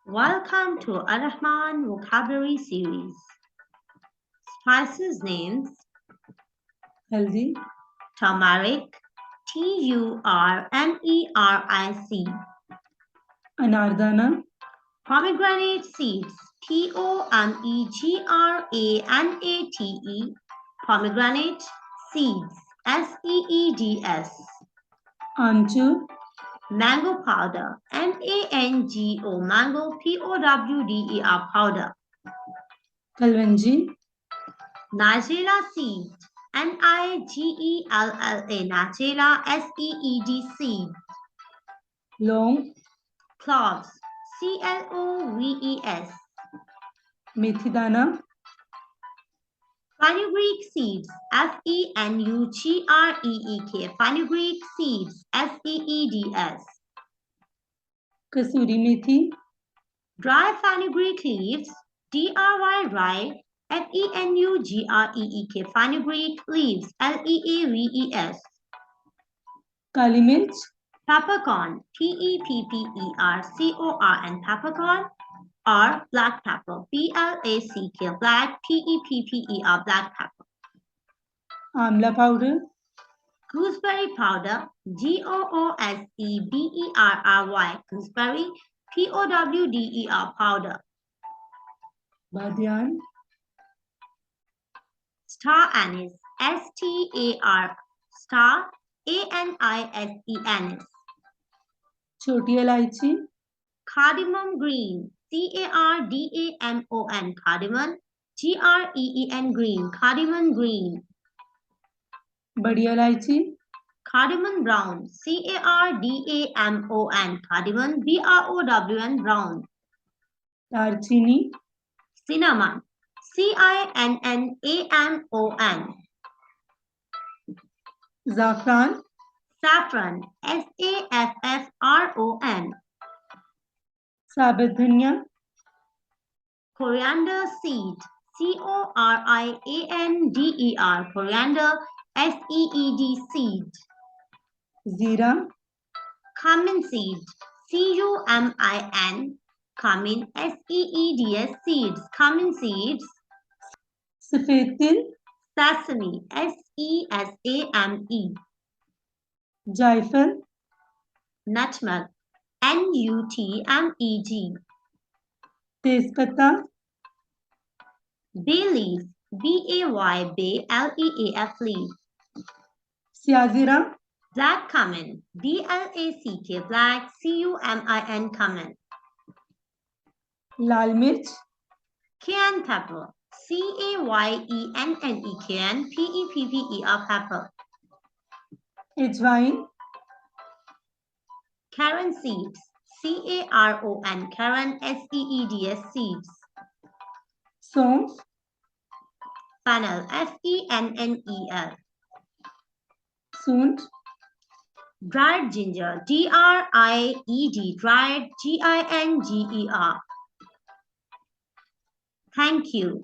Welcome to Al-Rehman vocabulary series. Spices names: Haldi, turmeric, Turmeric, anardana, pomegranate seeds, Pomegranate, pomegranate seeds, seeds, amchur, mango powder, mango, mango, powder, powder, kalwanji, nigella seed, nigella, nigella, seed, long, cloves, cloves, methidana, fenugreek seeds, fenugreek, fenugreek seeds, seeds, kasuri methi, dry fenugreek leaves, dry, fenugreek, fenugreek leaves, leaves, kali mirch, peppercorn, peppercorn, peppercorn, or black pepper, black, black, black pepper. amla powder, Gooseberry powder, gooseberry, gooseberry, powder, powder. badiyan, Star anise, star, anise, anise. choti ilaichi, Cardamom green, cardamom, cardamom, green, cardamom green. badi ilaichi, Cardamom brown, cardamom, cardamom, brown, brown. darchini, Cinnamon, cinnamon. zafran, Saffron, saffron. sabit dhania, Coriander seed, coriander, coriander, seed. zira, Cumin seed, cumin, cumin, seeds, seeds, cumin seeds. safed til, Sesame, sesame. jaifal, Nutmeg, nutmeg. tezpata, Bay leaf, bay, leaf leaf. syazira, Black cumin, black, black, cumin, cumin. lal mirch, Cayenne pepper, cayenne, cayenne, pepper, pepper. ajwain, Caron seeds, caron, caron, seeds, seeds. saunf, Fennel, fennel. soont, Dried ginger, dried, dried, ginger. Thank you.